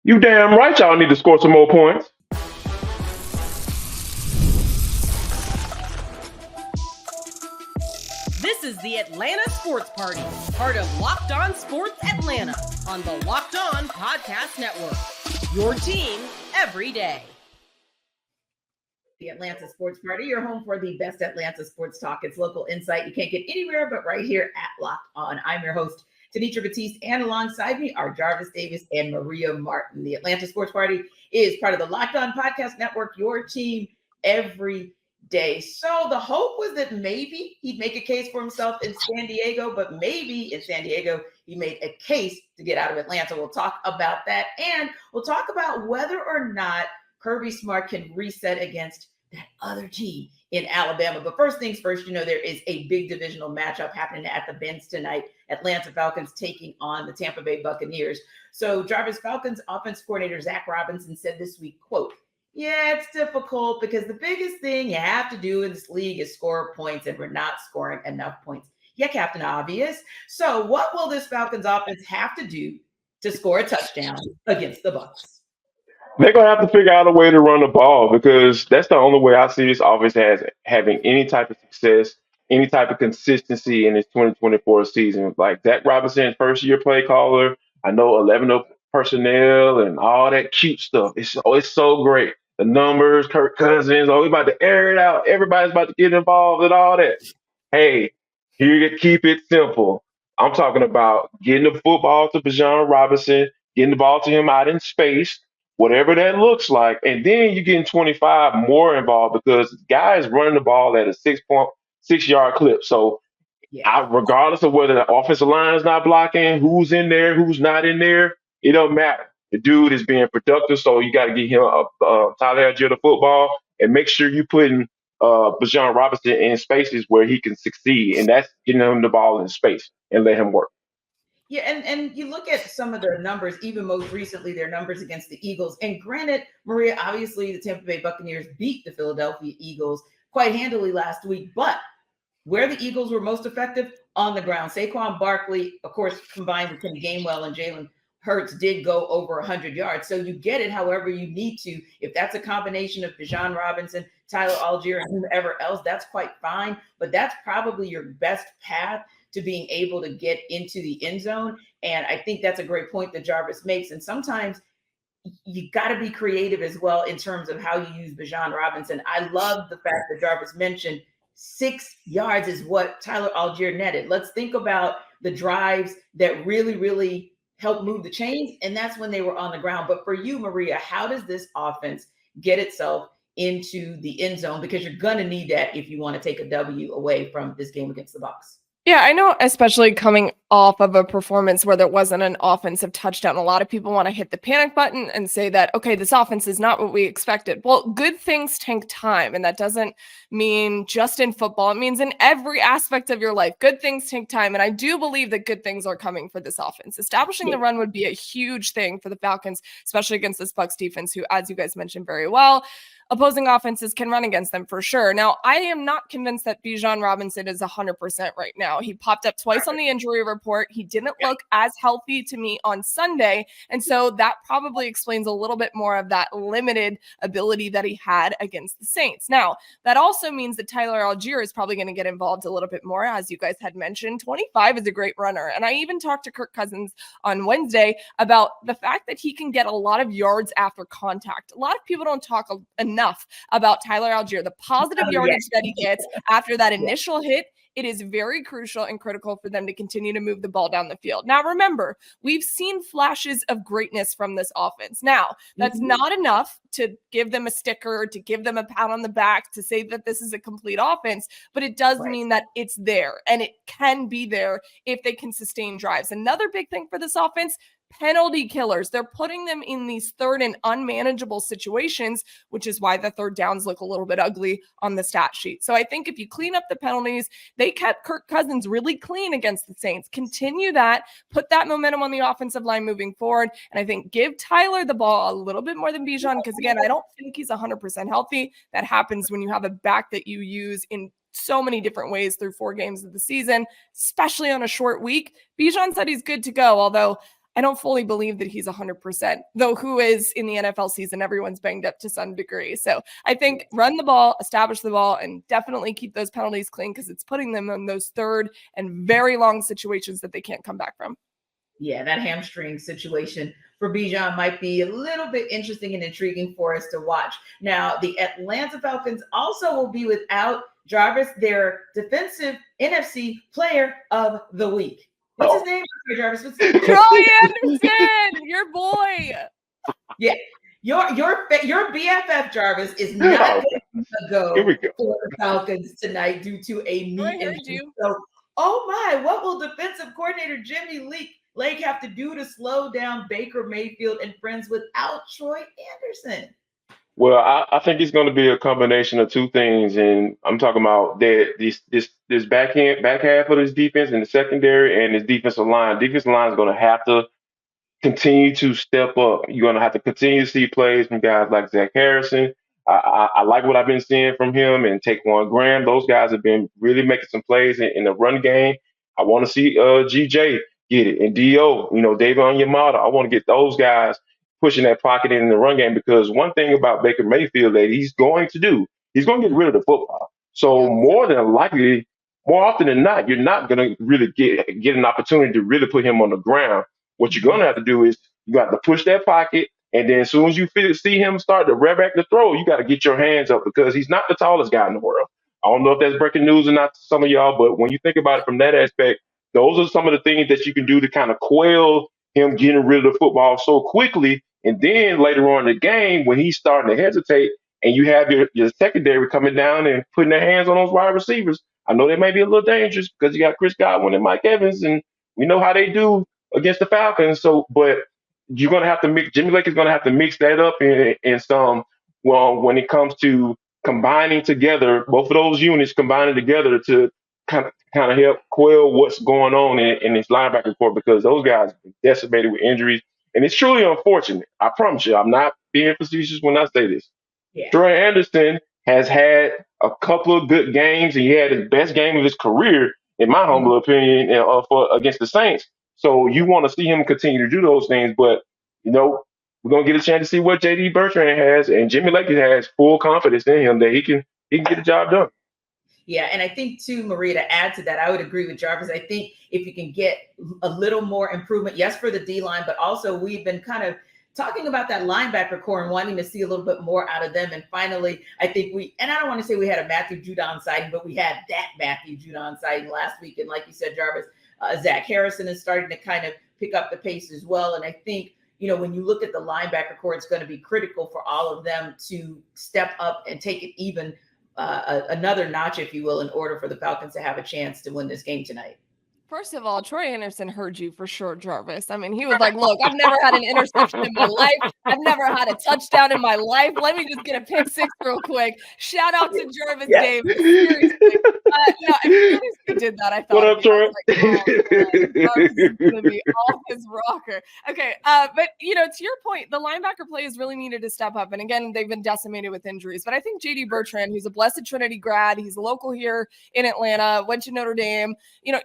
You damn right y'all need to score some more points. This is the Atlanta Sports Party, part of Locked On Sports Atlanta on the Locked On Podcast Network. Your team every day. The Atlanta Sports Party, your home for the best Atlanta sports talk. It's local insight you can't get anywhere but right here at Locked On. I'm your host, Tenitra Batiste, and alongside me are Jarvis Davis and Maria Martin. The Atlanta Sports Party is part of the Locked On Podcast Network, your team every day. So the hope was that maybe he'd make a case for himself in San Diego, but maybe in San Diego, he made a case to get out of Atlanta. We'll talk about that, and we'll talk about whether or not Kirby Smart can reset against that other team in Alabama. But first things first, there is a big divisional matchup happening at the Benz tonight. Atlanta Falcons taking on the Tampa Bay Buccaneers. So Jarvis, Falcons offense coordinator Zach Robinson said this week, quote, "Yeah, it's difficult because the biggest thing you have to do in this league is score points, and we're not scoring enough points." Yeah, Captain Obvious. So what will this Falcons offense have to do to score a touchdown against the Bucs? They're gonna have to figure out a way to run the ball because that's the only way I see this offense as having any type of success, any type of consistency in this 2024 season. Like Zach Robinson, first year play caller, I know 11 of personnel and all that cute stuff. It's so great. The numbers, Kirk Cousins, we about to air it out. Everybody's about to get involved and all that. Hey, keep it simple. I'm talking about getting the football to Bijan Robinson, getting the ball to him out in space, whatever that looks like. And then you're getting 25 more involved because guys running the ball at a 6.6 yard clip. So regardless of whether the offensive line is not blocking, who's in there, who's not in there, it don't matter. The dude is being productive, so you got to get him Tyler Algeier the football and make sure you're putting Bijan Robinson in spaces where he can succeed, and that's getting him the ball in space and let him work. Yeah, and you look at some of their numbers, even most recently, their numbers against the Eagles. And granted, Maria, obviously the Tampa Bay Buccaneers beat the Philadelphia Eagles quite handily last week, but where the Eagles were most effective on the ground. Saquon Barkley, of course, combined with Kenny Gainwell and Jalen Hurts did go over 100 yards. So you get it however you need to. If that's a combination of Bijan Robinson, Tyler Algier, and whomever else, that's quite fine. But that's probably your best path to being able to get into the end zone. And I think that's a great point that Jarvis makes. And sometimes you got to be creative as well in terms of how you use Bijan Robinson. I love the fact that Jarvis mentioned 6 yards is what Tyler Algier netted. Let's think about the drives that really, really helped move the chains, and that's when they were on the ground. But for you, Maria, how does this offense get itself into the end zone? Because you're going to need that if you want to take a W away from this game against the Bucs. Yeah, I know, especially coming off of a performance where there wasn't an offensive touchdown, a lot of people want to hit the panic button and say that, okay, this offense is not what we expected. Well, good things take time, and that doesn't mean just in football. It means in every aspect of your life. Good things take time, and I do believe that good things are coming for this offense. Establishing the run would be a huge thing for the Falcons, especially against this Bucs defense, who, as you guys mentioned very well, opposing offenses can run against them for sure. Now, I am not convinced that Bijan Robinson is 100% right now. He popped up twice on the injury report. He didn't look as healthy to me on Sunday. And so that probably explains a little bit more of that limited ability that he had against the Saints. Now, that also means that Tyler Algier is probably going to get involved a little bit more. As you guys had mentioned, 25 is a great runner. And I even talked to Kirk Cousins on Wednesday about the fact that he can get a lot of yards after contact. A lot of people don't talk enough about Tyler Algier, the positive yardage that he gets after that initial hit. It is very crucial and critical for them to continue to move the ball down the field. Now, remember, we've seen flashes of greatness from this offense. Now, that's not enough to give them a sticker, to give them a pat on the back, to say that this is a complete offense, but it does mean that it's there, and it can be there if they can sustain drives. Another big thing for this offense, penalty killers. They're putting them in these third and unmanageable situations, which is why the third downs look a little bit ugly on the stat sheet. So I think if you clean up the penalties, they kept Kirk Cousins really clean against the Saints. Continue that, put that momentum on the offensive line moving forward. And I think give Tyler the ball a little bit more than Bijan, because again, I don't think he's 100% healthy. That happens when you have a back that you use in so many different ways through 4 games of the season, especially on a short week. Bijan said he's good to go, although I don't fully believe that he's 100%, though who is in the NFL season, everyone's banged up to some degree. So I think run the ball, establish the ball, and definitely keep those penalties clean because it's putting them in those third and very long situations that they can't come back from. Yeah, that hamstring situation for Bijan might be a little bit interesting and intriguing for us to watch. Now, the Atlanta Falcons also will be without Jarvis, their defensive NFC player of the week. What's his name? Jarvis. What's his name? Troy Anderson, your boy. Yeah, your BFF Jarvis is not going to go for the Falcons tonight due to a knee injury. So, oh my, what will defensive coordinator Jimmy Lake have to do to slow down Baker Mayfield and friends without Troy Anderson? Well, I think it's going to be a combination of two things, and I'm talking about that this back half of this defense and the secondary and this defensive line. Defensive line is going to have to continue to step up. You're going to have to continue to see plays from guys like Zach Harrison. I like what I've been seeing from him and Taquan Graham. Those guys have been really making some plays in the run game. I want to see GJ get it, and Do, David Onyemata. I want to get those guys pushing that pocket in the run game, because one thing about Baker Mayfield that he's going to get rid of the football. So more often than not, you're not going to really get an opportunity to really put him on the ground. What you're going to have to do is you got to push that pocket, and then as soon as you see him start to rev back the throw, you got to get your hands up, because he's not the tallest guy in the world. I don't know if that's breaking news or not to some of y'all, but when you think about it from that aspect, those are some of the things that you can do to kind of quell him getting rid of the football so quickly. And then later on in the game, when he's starting to hesitate and you have your secondary coming down and putting their hands on those wide receivers, I know they may be a little dangerous because you got Chris Godwin and Mike Evans, and we know how they do against the Falcons. So, but you're going to have to Jimmy Lake is going to have to mix that up in some, when it comes to combining together, both of those units combining together to kind of help quell what's going on in this linebacker corps, because those guys are decimated with injuries. And it's truly unfortunate. I promise you, I'm not being facetious when I say this. Yeah. Troy Anderson has had a couple of good games, and he had his best game of his career, in my humble opinion, against the Saints. So you want to see him continue to do those things, but we're going to get a chance to see what J.D. Bertrand has, and Jimmy Lake has full confidence in him that he can get the job done. Yeah, and I think too, Maria, to add to that, I would agree with Jarvis. I think if you can get a little more improvement, yes, for the D-line, but also we've been kind of talking about that linebacker core and wanting to see a little bit more out of them. And finally, I think and I don't want to say we had a Matthew Judon sighting, but we had that Matthew Judon sighting last week. And like you said, Jarvis, Zach Harrison is starting to kind of pick up the pace as well. And I think, when you look at the linebacker core, it's going to be critical for all of them to step up and take it even another notch, if you will, in order for the Falcons to have a chance to win this game tonight. First of all, Troy Anderson heard you for sure, Jarvis. I mean, he was like, look, I've never had an interception in my life. I've never had a touchdown in my life. Let me just get a pick six real quick. Shout out to Jarvis Davis. Seriously. No, as soon as he did that, I thought, what up, Troy? Like, Jarvis is going to be off his rocker. Okay, but, to your point, the linebacker players really needed to step up. And again, they've been decimated with injuries. But I think J.D. Bertrand, who's a Blessed Trinity grad, he's local here in Atlanta, went to Notre Dame.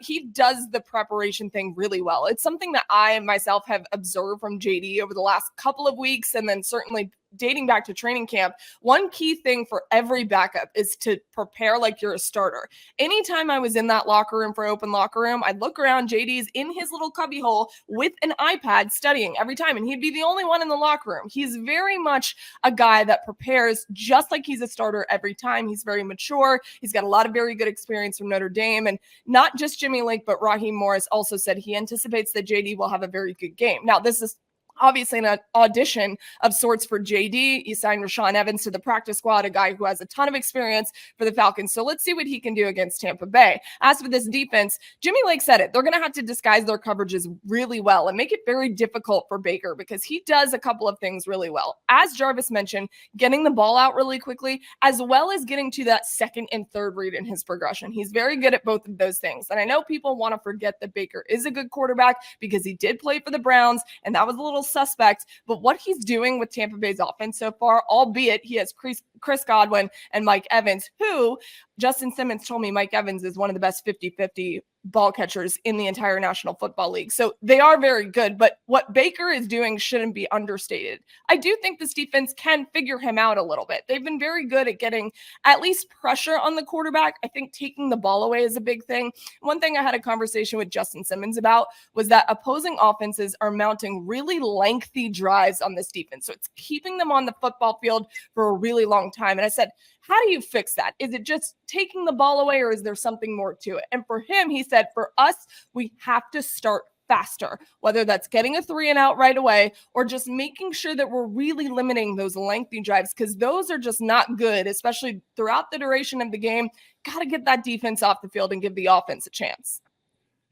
He does the preparation thing really well. It's something that I myself have observed from JD over the last couple of weeks, and then certainly dating back to training camp. One key thing for every backup is to prepare like you're a starter. Anytime I was in that locker room for open locker room, I'd look around, JD's in his little cubby hole with an iPad studying every time, and he'd be the only one in the locker room. He's very much a guy that prepares just like he's a starter every time. He's very mature. He's got a lot of very good experience from Notre Dame, and not just Jimmy Lake, but Raheem Morris also said he anticipates that JD will have a very good game. Now, this is obviously an audition of sorts for JD. You signed Rashaan Evans to the practice squad, a guy who has a ton of experience for the Falcons. So let's see what he can do against Tampa Bay. As for this defense, Jimmy Lake said it. They're going to have to disguise their coverages really well and make it very difficult for Baker, because he does a couple of things really well. As Jarvis mentioned, getting the ball out really quickly, as well as getting to that second and third read in his progression. He's very good at both of those things. And I know people want to forget that Baker is a good quarterback because he did play for the Browns, and that was a little suspect, but what he's doing with Tampa Bay's offense so far, albeit he has Chris Godwin and Mike Evans, who Justin Simmons told me Mike Evans is one of the best 50-50 ball catchers in the entire National Football League. So they are very good, but what Baker is doing shouldn't be understated. I do think this defense can figure him out a little bit. They've been very good at getting at least pressure on the quarterback. I think taking the ball away is a big thing. One thing I had a conversation with Justin Simmons about was that opposing offenses are mounting really lengthy drives on this defense. So it's keeping them on the football field for a really long time. And I said, how do you fix that? Is it just taking the ball away, or is there something more to it? And for him, he said, for us, we have to start faster, whether that's getting a 3-and-out right away or just making sure that we're really limiting those lengthy drives, because those are just not good, especially throughout the duration of the game. Got to get that defense off the field and give the offense a chance.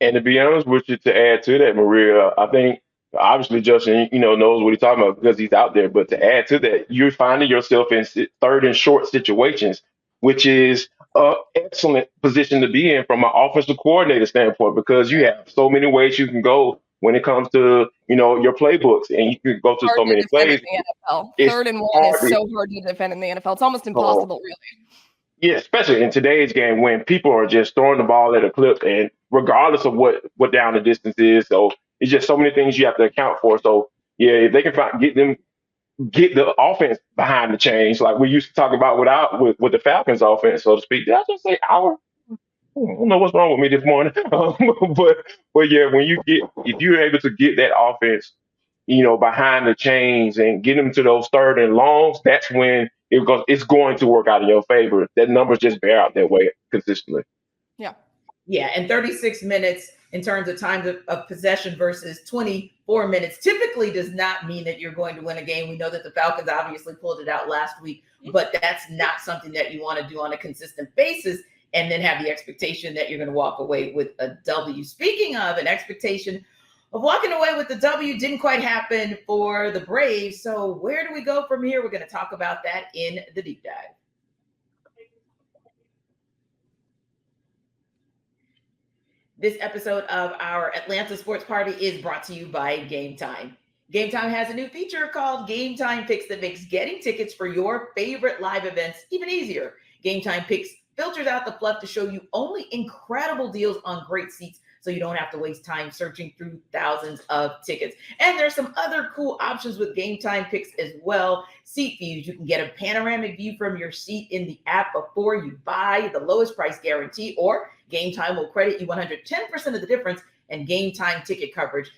And to be honest with you, to add to that, Maria, I think obviously Justin, knows what he's talking about because he's out there. But to add to that, you're finding yourself in third and short situations, which is an excellent position to be in from an offensive coordinator standpoint, because you have so many ways you can go when it comes to, your playbooks, and you can go to so many plays. In the NFL. Third and one is so hard to defend in the NFL. It's almost impossible, really. Yeah, especially in today's game when people are just throwing the ball at a clip, and regardless of what down the distance is. So it's just so many things you have to account for. So yeah, if they can get the offense behind the chains, like we used to talk about with the Falcons offense, so to speak. Did I just say our? I don't know what's wrong with me this morning. But yeah, if you're able to get that offense, behind the chains and get them to those third and longs, that's when it's going to work out in your favor. That numbers just bear out that way consistently. Yeah. Yeah, and 36 minutes in terms of time of possession versus 24 minutes typically does not mean that you're going to win a game. We know that the Falcons obviously pulled it out last week, but that's not something that you want to do on a consistent basis and then have the expectation that you're going to walk away with a W. Speaking of an expectation of walking away with the W, didn't quite happen for the Braves. So where do we go from here? We're going to talk about that in the deep dive. This episode of our Atlanta Sports Party is brought to you by Game Time. Game Time has a new feature called Game Time Picks that makes getting tickets for your favorite live events even easier. Game Time Picks filters out the fluff to show you only incredible deals on great seats, so you don't have to waste time searching through thousands of tickets. And there's some other cool options with Game Time Picks as well. Seat views. You can get a panoramic view from your seat in the app before you buy, the lowest price guarantee, or Game Time will credit you 110% of the difference. And Game Time ticket coverage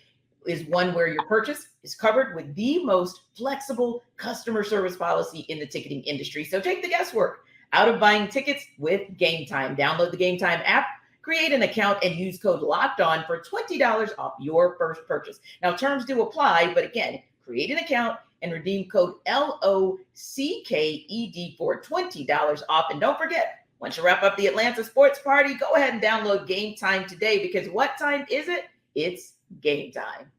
is one where your purchase is covered with the most flexible customer service policy in the ticketing industry. So take the guesswork out of buying tickets with Game Time. Download the Game Time app, create an account, and use code LOCKEDON for $20 off your first purchase. Now, terms do apply, but again, create an account and redeem code LOCKED for $20 off. And don't forget, once you wrap up the Atlanta Sports Party, go ahead and download Game Time today, because what time is it? It's game time.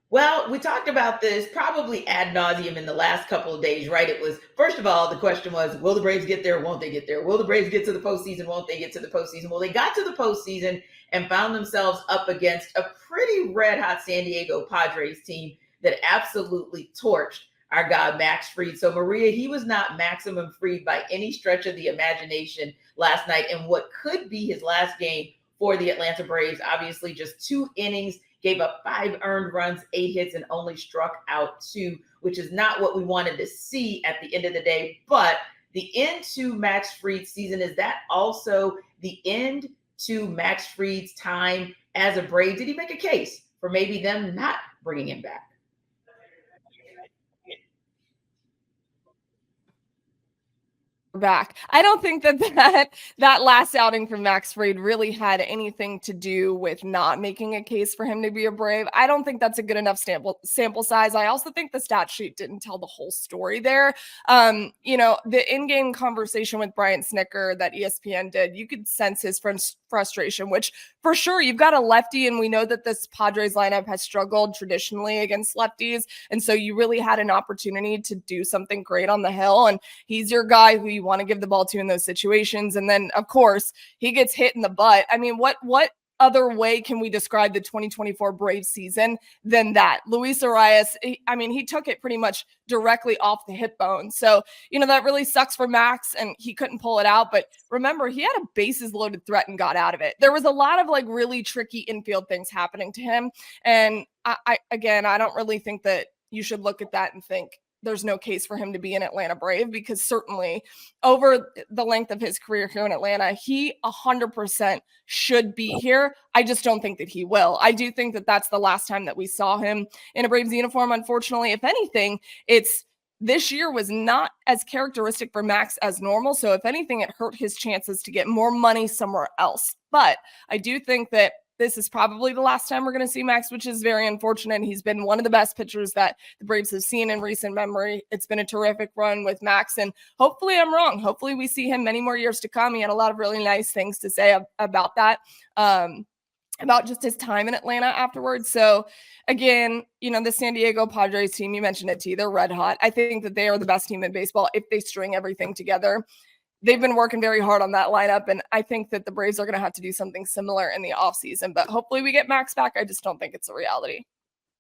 Well, we talked about this probably ad nauseum in the last couple of days, right? It was, first of all, the question was, will the Braves get there? Won't they get there? Will the Braves get to the postseason? Won't they get to the postseason? Well, they got to the postseason and found themselves up against a pretty red hot San Diego Padres team that absolutely torched our guy, Max Fried. So Maria, he was not maximum Fried by any stretch of the imagination last night in what could be his last game for the Atlanta Braves. Obviously, just 2 innings, gave up 5 earned runs, 8 hits, and only struck out 2, which is not what we wanted to see at the end of the day. But the end to Max Fried's season, is that also the end to Max Fried's time as a Brave? Did he make a case for maybe them not bringing him back? Back. I don't think that last outing from Max Fried really had anything to do with not making a case for him to be a Brave. I don't think that's a good enough sample size. I also think the stat sheet didn't tell the whole story there. The in-game conversation with Brian Snicker that ESPN did, you could sense his frustration, which for sure, you've got a lefty, and we know that this Padres lineup has struggled traditionally against lefties. And so you really had an opportunity to do something great on the hill. And he's your guy who you want to give the ball to in those situations. And then, of course, he gets hit in the butt. I mean, what other way can we describe the 2024 Braves season than that? Luis Arias, he took it pretty much directly off the hip bone. So, that really sucks for Max, and he couldn't pull it out. But remember, he had a bases loaded threat and got out of it. There was a lot of really tricky infield things happening to him. And I don't really think that you should look at that and think there's no case for him to be an Atlanta Brave, because certainly over the length of his career here in Atlanta, he 100% should be here. I just don't think that he will. I do think that that's the last time that we saw him in a Braves uniform. Unfortunately, if anything, this year was not as characteristic for Max as normal. So if anything, it hurt his chances to get more money somewhere else. But I do think that this is probably the last time we're going to see Max, which is very unfortunate. He's been one of the best pitchers that the Braves have seen in recent memory. It's been a terrific run with Max, and hopefully I'm wrong. Hopefully we see him many more years to come. He had a lot of really nice things to say about that, about just his time in Atlanta afterwards. So again, the San Diego Padres team, you mentioned it, T, they're red hot. I think that they are the best team in baseball if they string everything together. They've been working very hard on that lineup, and I think that the Braves are going to have to do something similar in the offseason. But hopefully we get Max back. I just don't think it's a reality.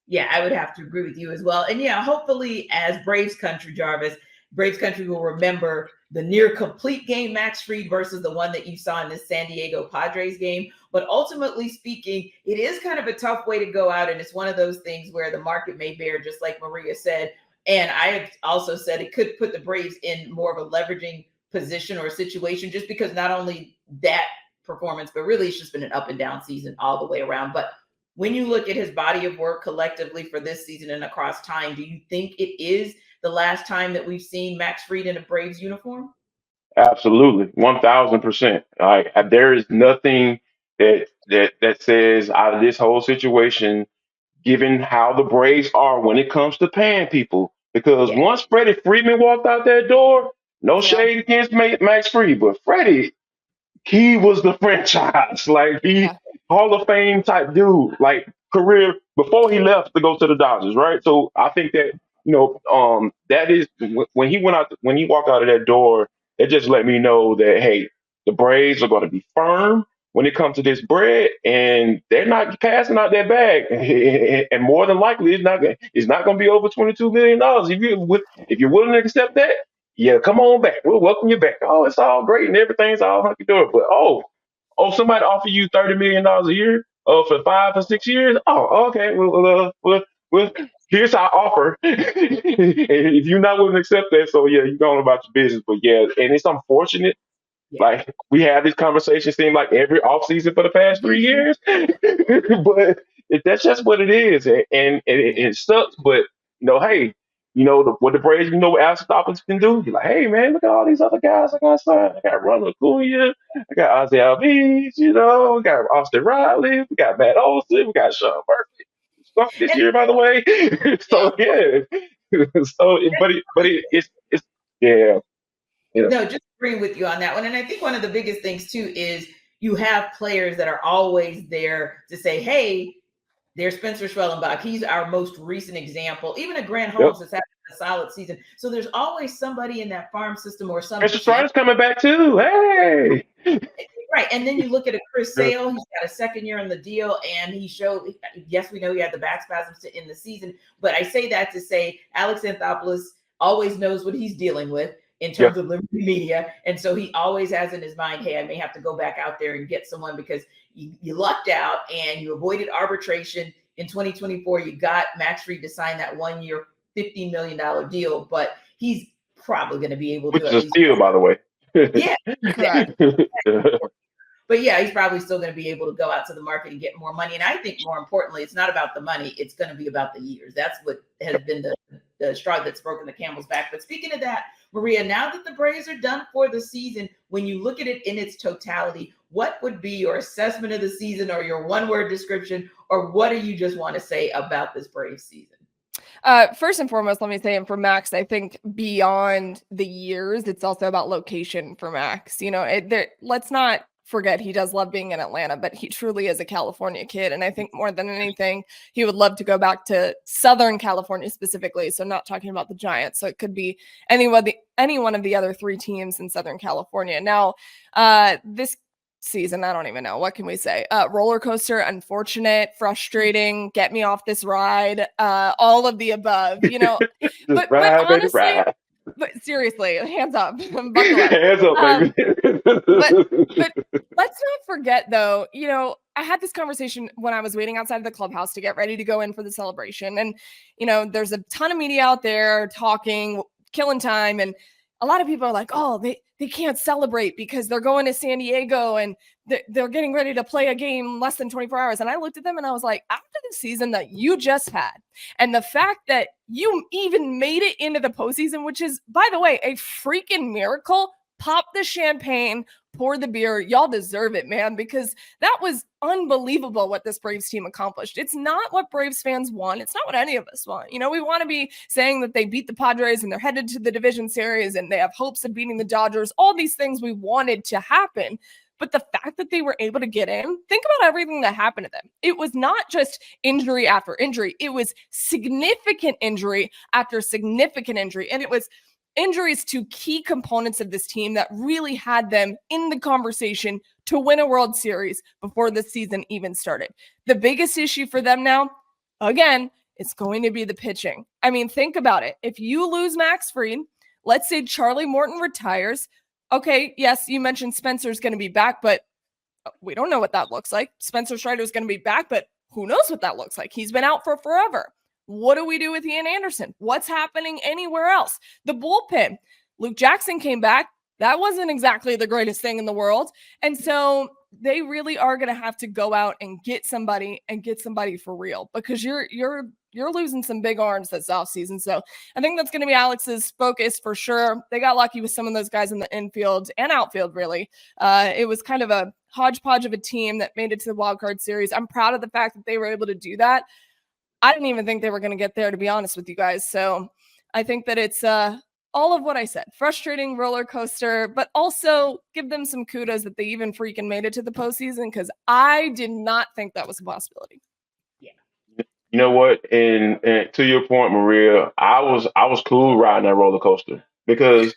Yeah, I would have to agree with you as well. And hopefully as Braves country, Jarvis, Braves country will remember the near complete game Max Fried versus the one that you saw in the San Diego Padres game. But ultimately speaking, it is kind of a tough way to go out. And it's one of those things where the market may bear, just like Maria said. And I have also said it could put the Braves in more of a leveraging position or a situation, just because not only that performance, but really it's just been an up and down season all the way around. But when you look at his body of work collectively for this season and across time, do you think it is the last time that we've seen Max Fried in a Braves uniform? Absolutely, 1,000%. There is nothing that says out of this whole situation, given how the Braves are when it comes to paying people. Because once Freddie Freeman walked out that door, no shade against Max Fried, but Freddie, he was the franchise. Hall of Fame type dude, career before he left to go to the Dodgers, right? So I think that, that is when he walked out of that door, it just let me know that, hey, the Braves are going to be firm when it comes to this bread, and they're not passing out their bag. And more than likely, it's not going to be over $22 million. If you're willing to accept that, yeah, come on back. We'll welcome you back. Oh, it's all great and everything's all hunky dory. But somebody offer you $30 million a year for 5 or 6 years. Oh, okay. Well, here's our offer. And if you're not willing to accept that, so yeah, you're going about your business. But yeah, and it's unfortunate. We have this conversation seem like every offseason for the past 3 years, but that's just what it is, and it sucks. But hey, what the Braves, what Alex Stoppins can do. You're like, hey man, look at all these other guys I got signed. I got Ronald Acuna, I got Ozzie Albies, we got Austin Riley, we got Matt Olson, we got Sean Murphy. Start this year, by the way. So yeah, it's yeah. No, just agreeing with you on that one. And I think one of the biggest things too is you have players that are always there to say, hey, there's Spencer Schwellenbach. He's our most recent example. Even a Grant Holmes has had a solid season. So there's always somebody in that farm system or something. Mr. Strider's coming back too. Hey. Right. And then you look at a Chris Sale. He's got a second year on the deal, and he showed, yes, we know he had the back spasms to end the season. But I say that to say Alex Anthopoulos always knows what he's dealing with in terms of Liberty Media. And so he always has in his mind, hey, I may have to go back out there and get someone because you lucked out and you avoided arbitration in 2024. You got Max Fried to sign that 1 year, $15 million deal, but he's probably going to be able to. Which is a steal, by the way. Yeah. Exactly. But yeah, he's probably still going to be able to go out to the market and get more money. And I think more importantly, it's not about the money. It's going to be about the years. That's what has been the straw that's broken the camel's back. But speaking of that, Maria, now that the Braves are done for the season, when you look at it in its totality, what would be your assessment of the season or your one-word description, or what do you just want to say about this Braves season? First and foremost, let me say, and for Max, I think beyond the years, it's also about location for Max. Let's not forget he does love being in Atlanta, but he truly is a California kid. And I think more than anything, he would love to go back to Southern California specifically. So not talking about the Giants. So it could be any one of the other 3 teams in Southern California. Now, this season. I don't even know. What can we say? Roller coaster, unfortunate, frustrating, get me off this ride, all of the above, you know. Just But ride, baby, honestly, ride. but seriously, hands up, buckle up. Hands up, baby. But let's not forget, though, you know, I had this conversation when I was waiting outside of the clubhouse to get ready to go in for the celebration. And, you know, there's a ton of media out there talking, killing time. And a lot of people are like, oh, they can't celebrate because they're going to San Diego and they're getting ready to play a game less than 24 hours. And I looked at them and I was like, after the season that you just had, and the fact that you even made it into the postseason, which is, by the way, a freaking miracle, pop the champagne, pour the beer. Y'all deserve it, man, because that was unbelievable what this Braves team accomplished. It's not what Braves fans want. It's not what any of us want. You know, we want to be saying that they beat the Padres and they're headed to the division series and they have hopes of beating the Dodgers, all these things we wanted to happen. But the fact that they were able to get in, think about everything that happened to them. It was not just injury after injury. It was significant injury after significant injury. And it was injuries to key components of this team that really had them in the conversation to win a World Series before the season even started. The biggest issue for them now, again, it's going to be the pitching. I mean, think about it. If you lose Max Fried, let's say Charlie Morton retires. Okay, yes, you mentioned Spencer's going to be back, but we don't know what that looks like. Spencer Strider is going to be back, but who knows what that looks like? He's been out for forever. What do we do with Ian Anderson? What's happening anywhere else? The bullpen. Luke Jackson came back. That wasn't exactly the greatest thing in the world. And so they really are going to have to go out and get somebody for real, because you're losing some big arms this offseason. So I think that's going to be Alex's focus for sure. They got lucky with some of those guys in the infield and outfield, really. It was kind of a hodgepodge of a team that made it to the wild card series. I'm proud of the fact that they were able to do that. I didn't even think they were going to get there, to be honest with you guys. So I think that it's all of what I said. Frustrating roller coaster, but also give them some kudos that they even freaking made it to the postseason, because I did not think that was a possibility. Yeah. You know what? And to your point, Maria, I was cool riding that roller coaster, because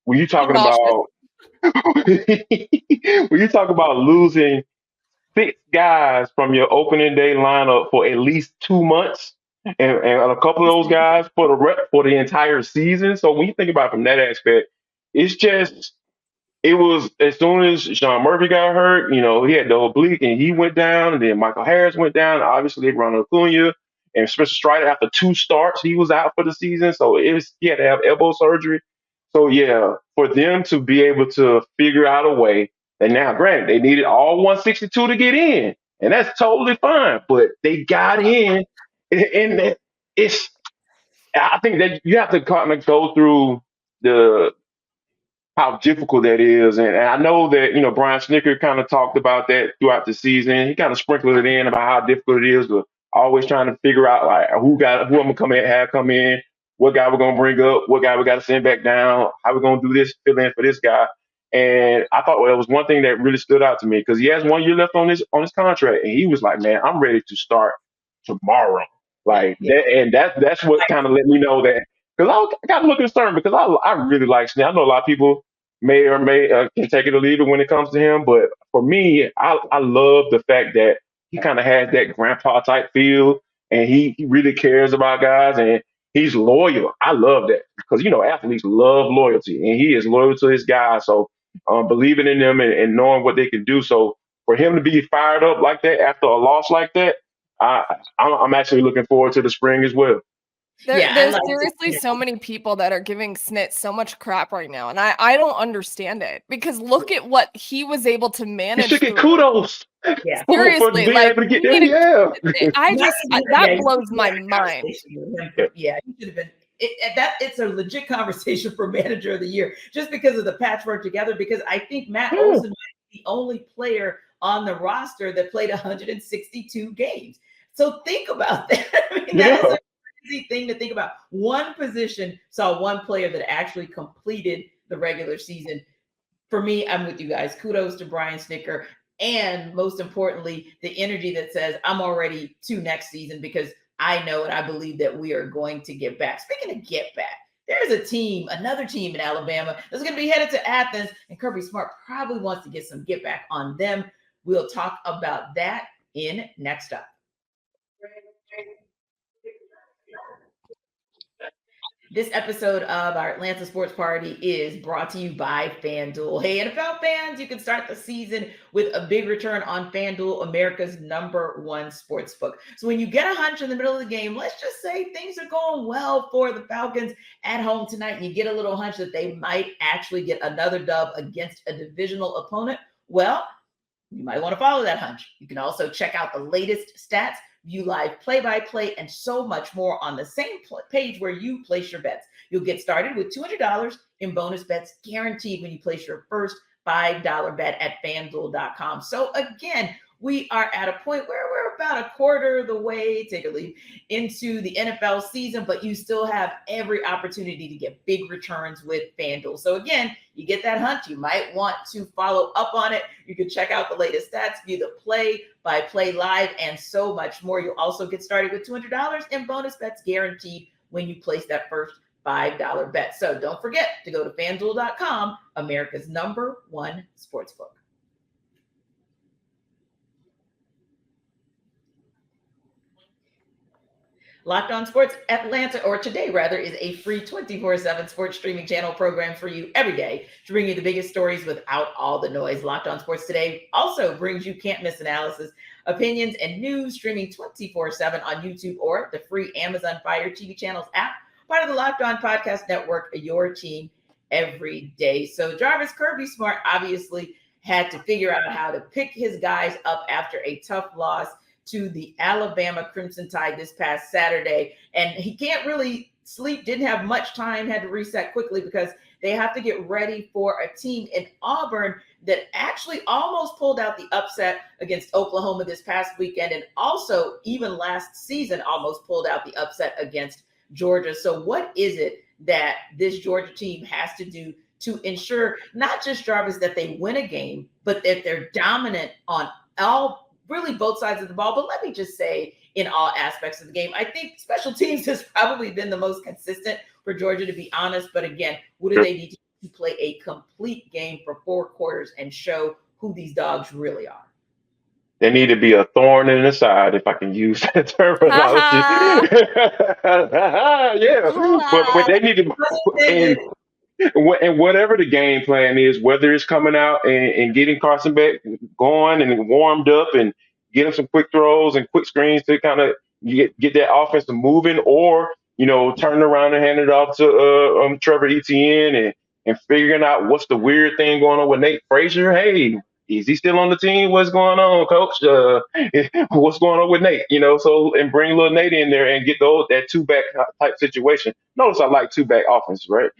when you talking about when you talk about losing 6 guys from your opening day lineup for at least 2 months, and a couple of those guys for the entire season. So when you think about it from that aspect, it's just it was as soon as Sean Murphy got hurt, you know, he had the oblique and he went down, and then Michael Harris went down. Obviously, Ronald Acuna and Spencer Strider, after 2 starts, he was out for the season. So he had to have elbow surgery. So yeah, for them to be able to figure out a way, and now granted they needed all 162 to get in, and that's totally fine. But they got in, and it's I think that you have to kind of go through the how difficult that is. And I know that, you know, Brian Snicker kind of talked about that throughout the season. He kind of sprinkled it in about how difficult it is, but always trying to figure out like who I'm gonna come in, what guy we're gonna bring up, what guy we gotta send back down, how we're gonna do this, fill in for this guy. And I thought, well, it was one thing that really stood out to me, because he has 1 year left on his contract, and he was like, man, I'm ready to start tomorrow. Like that, and that's what kind of let me know that, because I got a little concerned, because I really like Snap. I know a lot of people may or may can take it or leave it when it comes to him, but for me, I love the fact that he kind of has that grandpa type feel, and he really cares about guys, and he's loyal. I love that, because you know athletes love loyalty, and he is loyal to his guys. So believing in them, and knowing what they can do. So for him to be fired up like that after a loss like that, I'm actually looking forward to the spring as well. There's seriously so many people that are giving Snit so much crap right now, and I don't understand it, because look at what he was able to manage. He should get kudos. Yeah. Seriously, being like able to get there. Yeah. That blows my mind. Yeah, he should have been. It's a legit conversation for manager of the year, just because of the patchwork together. Because I think Matt Olson might be the only player on the roster that played 162 games. So think about that. I mean, that is a crazy thing to think about. One position saw one player that actually completed the regular season. For me, I'm with you guys. Kudos to Brian Snicker. And most importantly, the energy that says, I'm already to next season, because I know and I believe that we are going to get back. Speaking of get back, There's another team in Alabama that's going to be headed to Athens, and Kirby Smart probably wants to get some get back on them. We'll talk about that in Next Up. This episode of our Atlanta Sports Party is brought to you by FanDuel. Hey, NFL fans, you can start the season with a big return on FanDuel, America's #1 sportsbook. So when you get a hunch in the middle of the game, let's just say things are going well for the Falcons at home tonight, and you get a little hunch that they might actually get another dub against a divisional opponent, well, you might want to follow that hunch. You can also check out the latest stats, view live play-by-play, and so much more on the same page where you place your bets. You'll get started with $200 in bonus bets guaranteed when you place your first $5 bet at FanDuel.com. So again, we are at a point where we're about a quarter of the way, take a leap, into the NFL season, but you still have every opportunity to get big returns with FanDuel. So again, you get that hunch, you might want to follow up on it. You can check out the latest stats, view the play-by-play live, and so much more. You'll also get started with $200 in bonus bets guaranteed when you place that first $5 bet. So don't forget to go to FanDuel.com, America's #1 sportsbook. Locked On Sports Atlanta, or today rather, is a free 24/7 sports streaming channel program for you every day to bring you the biggest stories without all the noise. Locked On Sports Today also brings you can't miss analysis, opinions, and news streaming 24/7 on YouTube or the free Amazon Fire TV channels app, part of the Locked On Podcast Network, your team every day. So Jarvis Kirby Smart obviously had to figure out how to pick his guys up after a tough loss to the Alabama Crimson Tide this past Saturday. And he can't really sleep, didn't have much time, had to reset quickly because they have to get ready for a team in Auburn that actually almost pulled out the upset against Oklahoma this past weekend, and also even last season almost pulled out the upset against Georgia. So what is it that this Georgia team has to do to ensure not just Jarvis that they win a game, but that they're dominant on really both sides of the ball? But let me just say, in all aspects of the game, I think special teams has probably been the most consistent for Georgia, to be honest. But again, what do they need to play a complete game for 4 quarters and show who these dogs really are? They need to be a thorn in the side, if I can use that terminology. Yeah, but they need to. And whatever the game plan is, whether it's coming out and getting Carson Beck going and warmed up and getting some quick throws and quick screens to kind of get that offense moving, or turning around and handing it off to Trevor Etienne and figuring out what's the weird thing going on with Nate Frazier. Hey, is he still on the team? What's going on, coach? What's going on with Nate? So, and bring little Nate in there and get that 2-back type situation. Notice I like 2-back offense, right?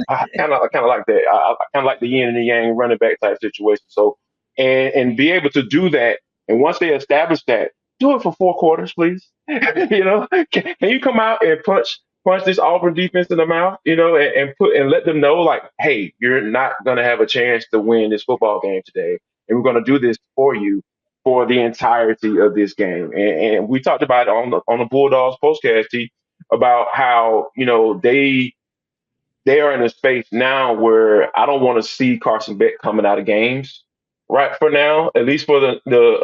I kind of like that. I kind of like the yin and the yang running back type situation. So, and be able to do that. And once they establish that, do it for 4 quarters, please. Can you come out and punch this Auburn defense in the mouth, and let them know, like, hey, you're not going to have a chance to win this football game today, and we're going to do this for you for the entirety of this game. And we talked about it on the Bulldogs postcast about how they are in a space now where I don't want to see Carson Beck coming out of games right for now, at least for the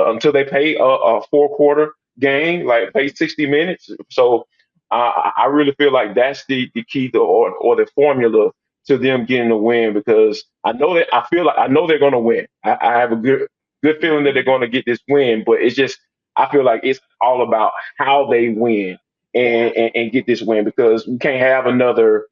until they pay a 4-quarter game, like pay 60 minutes. So I really feel like that's the key or the formula to them getting the win, because I know they're going to win. I have a good feeling that they're going to get this win, but it's just, I feel like it's all about how they win and get this win, because we can't have another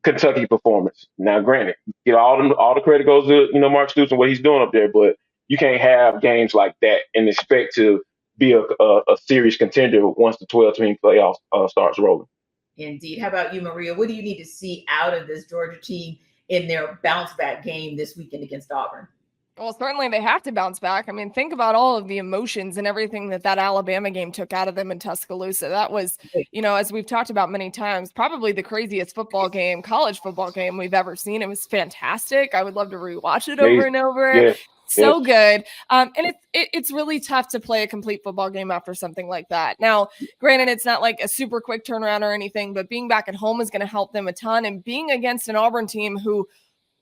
Kentucky performance. Now, granted, all the credit goes to Mark Stoops and what he's doing up there, but you can't have games like that and expect to be a serious contender once the 12-team playoffs starts rolling. Indeed. How about you, Maria? What do you need to see out of this Georgia team in their bounce back game this weekend against Auburn? Well, certainly they have to bounce back. I mean, think about all of the emotions and everything that Alabama game took out of them in Tuscaloosa. That was, as we've talked about many times, probably the craziest college football game we've ever seen. It was fantastic. I would love to rewatch it over and over. Yeah. So good. And it's really tough to play a complete football game after something like that. Now, granted, it's not like a super quick turnaround or anything, but being back at home is going to help them a ton. And being against an Auburn team who,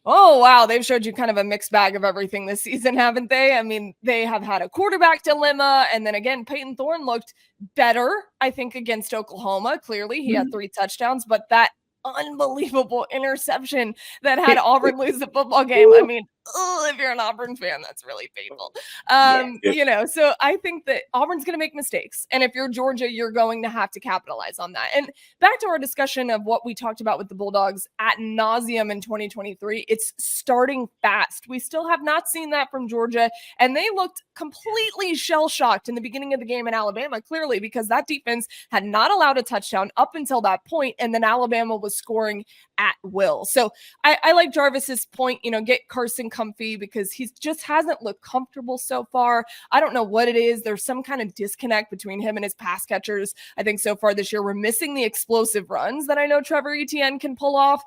oh, wow, they've showed you kind of a mixed bag of everything this season, haven't they? I mean, they have had a quarterback dilemma. And then again, Peyton Thorne looked better, I think, against Oklahoma. Clearly, he had 3 touchdowns, but that unbelievable interception that had Auburn lose the football game. I mean, if you're an Auburn fan, that's really painful. So I think that Auburn's going to make mistakes. And if you're Georgia, you're going to have to capitalize on that. And back to our discussion of what we talked about with the Bulldogs ad nauseum in 2023, it's starting fast. We still have not seen that from Georgia. And they looked completely shell-shocked in the beginning of the game in Alabama, clearly, because that defense had not allowed a touchdown up until that point, and then Alabama was scoring at will. So I like Jarvis's point, get Carson comfy, because he just hasn't looked comfortable so far. I don't know what it is. There's some kind of disconnect between him and his pass catchers. I think so far this year, we're missing the explosive runs that I know Trevor Etienne can pull off.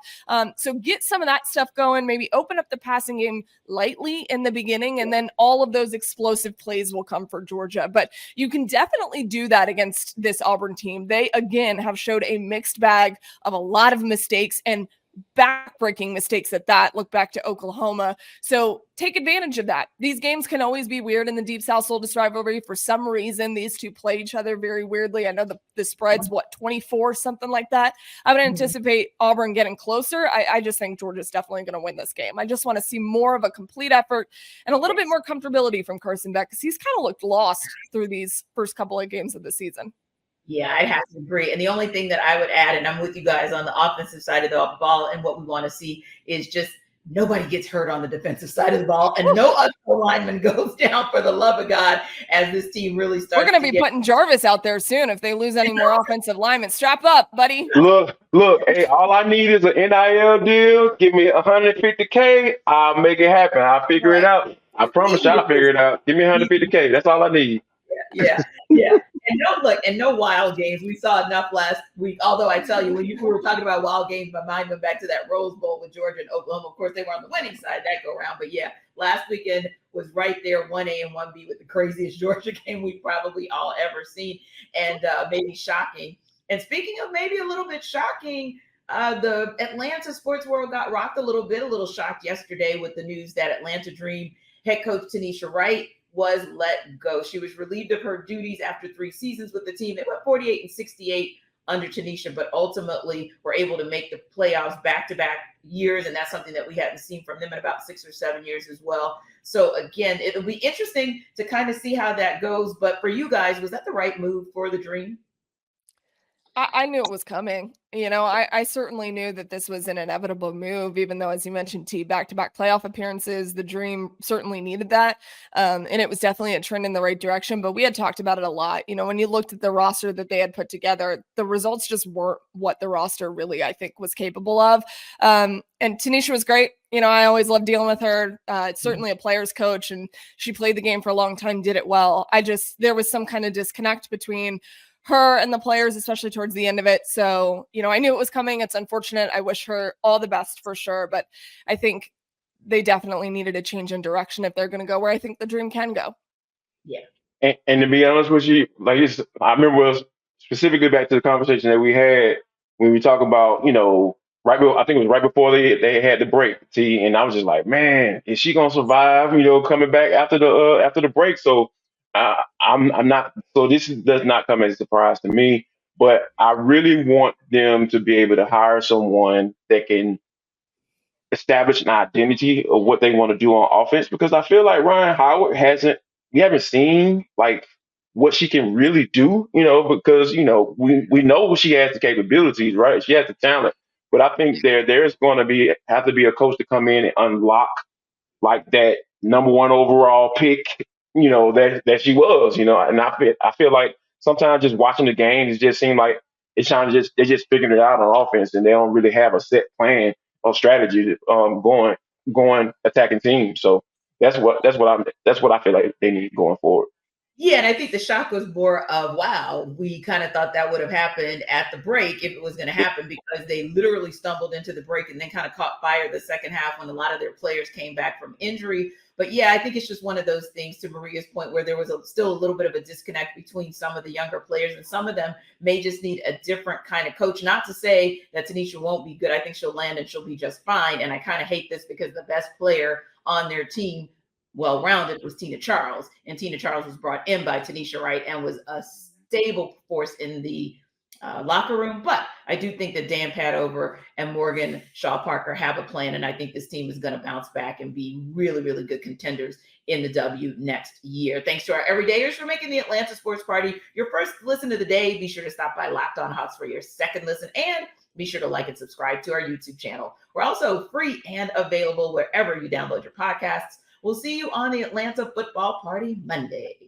So get some of that stuff going, maybe open up the passing game lightly in the beginning, and then all of those explosive plays will come for Georgia. But you can definitely do that against this Auburn team. They, again, have showed a mixed bag of a lot of mistakes, and backbreaking mistakes at that. Look back to Oklahoma. So take advantage of that. These games can always be weird in the Deep South Soldiers rivalry. For some reason, these two play each other very weirdly. I know the spread's 24, something like that. I would anticipate Auburn getting closer. I just think Georgia's definitely going to win this game. I just want to see more of a complete effort and a little bit more comfortability from Carson Beck, because he's kind of looked lost through these first couple of games of the season. Yeah, I have to agree. And the only thing that I would add, and I'm with you guys on the offensive side of the ball, and what we want to see is just nobody gets hurt on the defensive side of the ball, and no other lineman goes down, for the love of God, as this team really starts. We're going to be putting Jarvis out there soon if they lose any more offensive linemen. Strap up, buddy. Look, hey, all I need is an NIL deal. Give me $150K. I'll make it happen. I'll figure it out. I promise you I'll figure it out. Give me $150K. That's all I need. Yeah. And no wild games. We saw enough last week. Although I tell you, when you were talking about wild games, my mind went back to that Rose Bowl with Georgia and Oklahoma. Of course, they were on the winning side that go around. But yeah, last weekend was right there, 1A and 1B, with the craziest Georgia game we've probably all ever seen, and maybe shocking. And speaking of maybe a little bit shocking, the Atlanta sports world got rocked a little shocked yesterday with the news that Atlanta Dream head coach Tanisha Wright was let go. She was relieved of her duties after 3 seasons with the team. They went 48-68 under Tanisha, but ultimately were able to make the playoffs back-to-back years, and that's something that we hadn't seen from them in about 6 or 7 years as well. So again, it'll be interesting to kind of see how that goes. But for you guys, was that the right move for the Dream? I knew it was coming. I certainly knew that this was an inevitable move, even though, as you mentioned, back-to-back playoff appearances, the Dream certainly needed that. And it was definitely a trend in the right direction, but we had talked about it a lot. When you looked at the roster that they had put together, the results just weren't what the roster really, I think, was capable of. And Tanisha was great. I always loved dealing with her. It's certainly a player's coach, and she played the game for a long time, did it well. There was some kind of disconnect between her and the players, especially towards the end of it. So, I knew it was coming. It's unfortunate. I wish her all the best for sure. But I think they definitely needed a change in direction if they're going to go where I think the Dream can go. Yeah. And to be honest with you, I remember specifically back to the conversation that we had when we talk about, I think it was right before they had the break, and I was just like, man, is she gonna survive? Coming back after the break. So I'm not. So this does not come as a surprise to me. But I really want them to be able to hire someone that can establish an identity of what they want to do on offense, because I feel like Ryan Howard we haven't seen like what she can really do, because we know she has the capabilities, right? She has the talent, but I think there's going to have to be a coach to come in and unlock like that number 1 overall pick, that she was, and I feel like sometimes just watching the games, it just seems like they're just figuring it out on offense, and they don't really have a set plan or strategy going attacking teams. So that's what I feel like they need going forward. Yeah, and I think the shock was more of, wow, we kind of thought that would have happened at the break if it was going to happen, because they literally stumbled into the break and then kind of caught fire the second half when a lot of their players came back from injury. But yeah, I think it's just one of those things, to Maria's point, where there was still a little bit of a disconnect between some of the younger players, and some of them may just need a different kind of coach. Not to say that Tanisha won't be good. I think she'll land and she'll be just fine. And I kind of hate this because the best player on their team, well-rounded, was Tina Charles. And Tina Charles was brought in by Tanisha Wright and was a stable force in the locker room. But I do think that Dan Padover and Morgan Shaw Parker have a plan. And I think this team is going to bounce back and be really, really good contenders in the W next year. Thanks to our everydayers for making the Atlanta Sports Party your first listen of the day. Be sure to stop by Locked On Hawks for your second listen, and be sure to like and subscribe to our YouTube channel. We're also free and available wherever you download your podcasts. We'll see you on the Atlanta Football Party Monday.